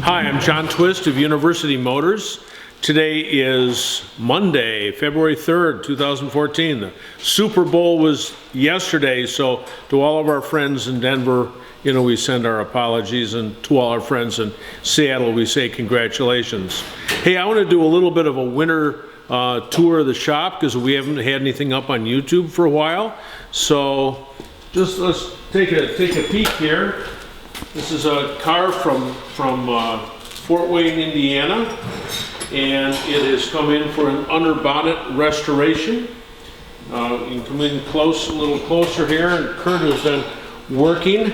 Hi, I'm John Twist of University Motors. Today is Monday, February 3rd, 2014. The Super Bowl was yesterday, so to all of our friends in Denver, we send our apologies, and to all our friends in Seattle, we say congratulations. Hey, I want to do a little bit of a winter tour of the shop because we haven't had anything up on YouTube for a while. So just let's take a peek here. This is a car from Fort Wayne, Indiana, and it has come in for an under bonnet restoration. You can come in close, a little closer here, and Kurt has been working.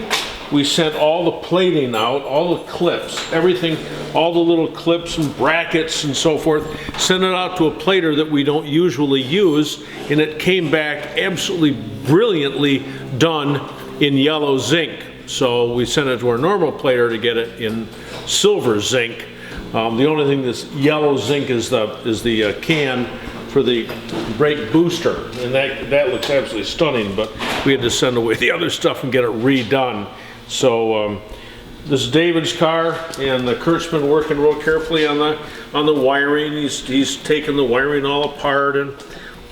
We sent all the plating out, all the clips, everything, all the little clips and brackets and so forth, sent it out to a plater that we don't usually use, and it came back absolutely brilliantly done in yellow zinc. So we sent it to our normal plater to get it in silver zinc. The only thing that's yellow zinc is the can for the brake booster, and that looks absolutely stunning, but we had to send away the other stuff and get it redone. So this is David's car, and Kurt's been working real carefully on the wiring. He's taken the wiring all apart and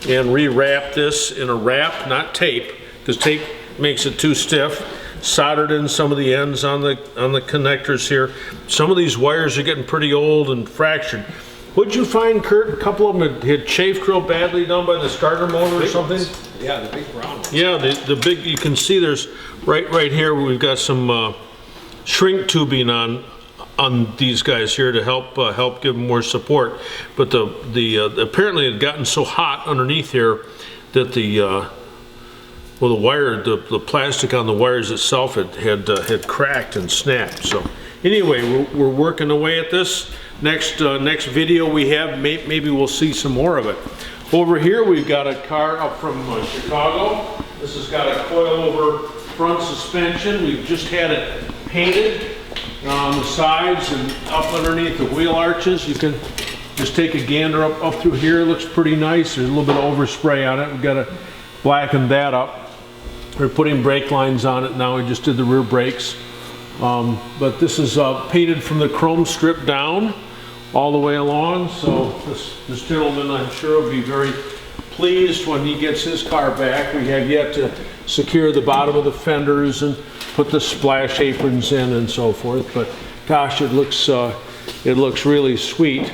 rewrapped this in a wrap, not tape, because tape makes it too stiff. Soldered in some of the ends on the connectors here. Some of these wires are getting pretty old and fractured. What'd you find, Kurt? A couple of them had chafed real badly down by the starter motor or something? Yeah, the big brown ones. Yeah, the big, you can see there's right here we've got some shrink tubing on these guys here to help give them more support. But apparently it had gotten so hot underneath here that the wire, the plastic on the wires itself had cracked and snapped. So anyway, we're working away at this. Next video we have, maybe we'll see some more of it. Over here we've got a car up from Chicago. This has got a coilover front suspension. We've just had it painted on the sides and up underneath the wheel arches. You can just take a gander up through here. It looks pretty nice. There's a little bit of overspray on it. We've got to blacken that up. We're putting brake lines on it now. We just did the rear brakes. But this is painted from the chrome strip down all the way along. So this gentleman, I'm sure, will be very pleased when he gets his car back. We have yet to secure the bottom of the fenders and put the splash aprons in and so forth. But gosh, it looks really sweet.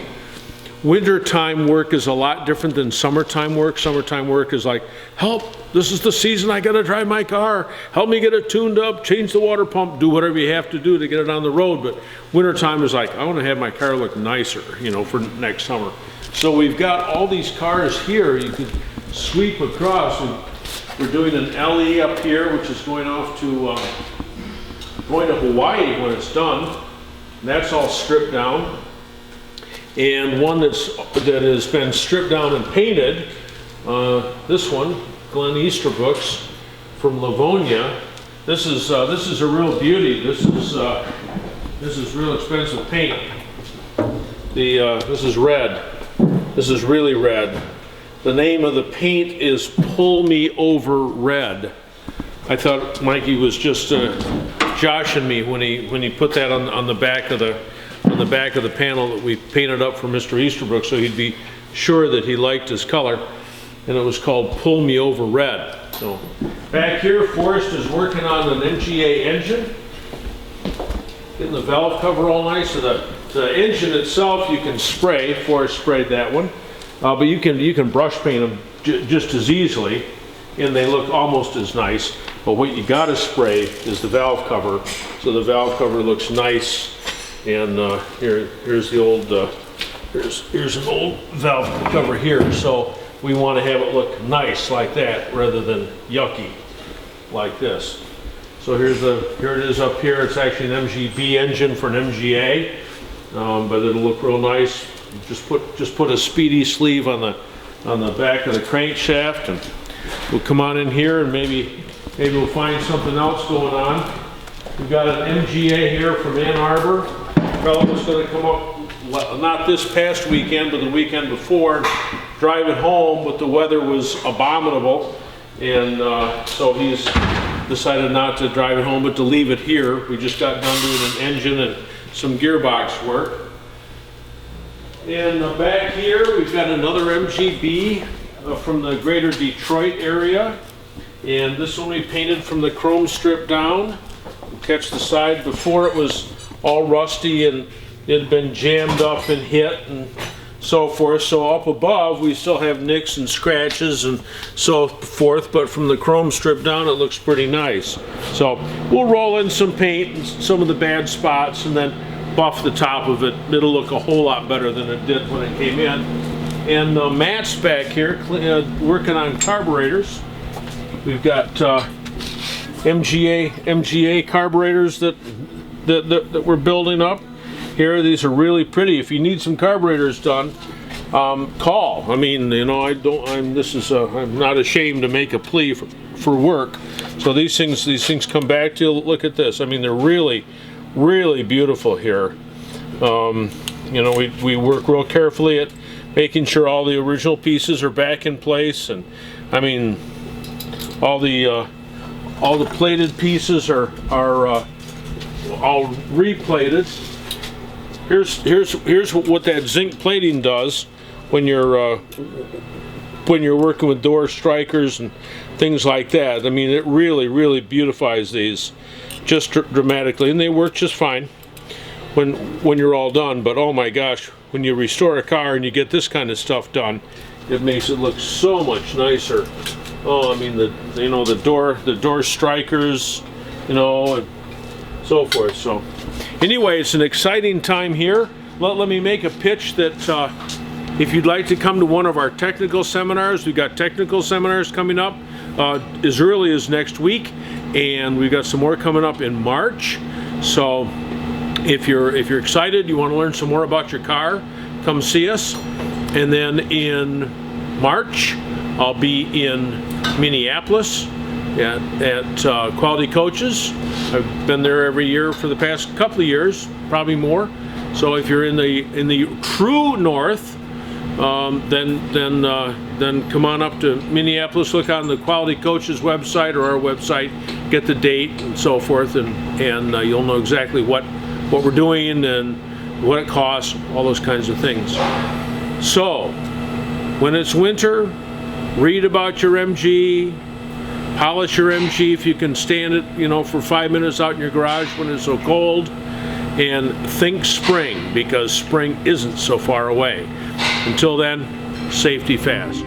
Wintertime work is a lot different than summertime work. Summertime work is like, help, this is the season I gotta drive my car. Help me get it tuned up, change the water pump, do whatever you have to do to get it on the road. But wintertime is like, I wanna have my car look nicer, for next summer. So we've got all these cars here. You can sweep across. We're doing an LE up here, which is going off to, going to Hawaii when it's done. And that's all stripped down. And one that has been stripped down and painted, this one, Glenn Easterbrook's from Livonia. This is a real beauty. This is real expensive paint. This is red. This is really red. The name of the paint is Pull Me Over Red. I thought Mikey was just joshing me when he put that on the back of the panel that we painted up for Mr. Easterbrook, so he'd be sure that he liked his color. And it was called Pull Me Over Red. So back here, Forrest is working on an MGA engine, getting the valve cover all nice. So the engine itself you can spray. Forrest sprayed that one, but you can brush paint them just as easily, and they look almost as nice. But what you got to spray is the valve cover, so the valve cover looks nice. And here's the old here's an old valve cover here. So we want to have it look nice like that rather than yucky like this. So here it is up here. It's actually an MGB engine for an MGA, but it'll look real nice. Just put a speedy sleeve on the back of the crankshaft, and we'll come on in here and maybe we'll find something else going on. We've got an MGA here from Ann Arbor. Fellow was going to come up, not this past weekend, but the weekend before, drive it home, but the weather was abominable, and so he's decided not to drive it home, but to leave it here. We just got done doing an engine and some gearbox work. And back here we've got another MGB from the greater Detroit area. And this one we painted from the chrome strip down. Catch the side. Before it was all rusty and it had been jammed up and hit and so forth. So up above we still have nicks and scratches and so forth, but from the chrome strip down it looks pretty nice. So we'll roll in some paint and some of the bad spots and then buff the top of it. It'll look a whole lot better than it did when it came in. And Matt's back here working on carburetors. We've got MGA carburetors that we're building up here. These are really pretty. If you need some carburetors done, call. I mean, you know, I'm not ashamed to make a plea for work. So these things come back to you. Look at this. I mean, they're really beautiful here. You know, we work real carefully at making sure all the original pieces are back in place, and I mean, all the plated pieces are all replated. Here's what that zinc plating does when you're working with door strikers and things like that. I mean, it really beautifies these just dramatically, and they work just fine when you're all done. But oh my gosh, when you restore a car and you get this kind of stuff done, it makes it look so much nicer. Oh, I mean, the door strikers, you know, and so forth. So anyway, it's an exciting time here. Let me make a pitch that if you'd like to come to one of our technical seminars, we've got technical seminars coming up as early as next week, and we've got some more coming up in March. So if you're excited, you want to learn some more about your car, come see us. And then in March, I'll be in Minneapolis at Quality Coaches. I've been there every year for the past couple of years, probably more. So if you're in the true north, then come on up to Minneapolis. Look on the Quality Coaches website or our website, get the date and so forth, and you'll know exactly what we're doing and what it costs, all those kinds of things. So when it's winter, read about your MG, polish your MG if you can stand it, you know, for 5 minutes out in your garage when it's so cold, and think spring, because spring isn't so far away. Until then, safety fast.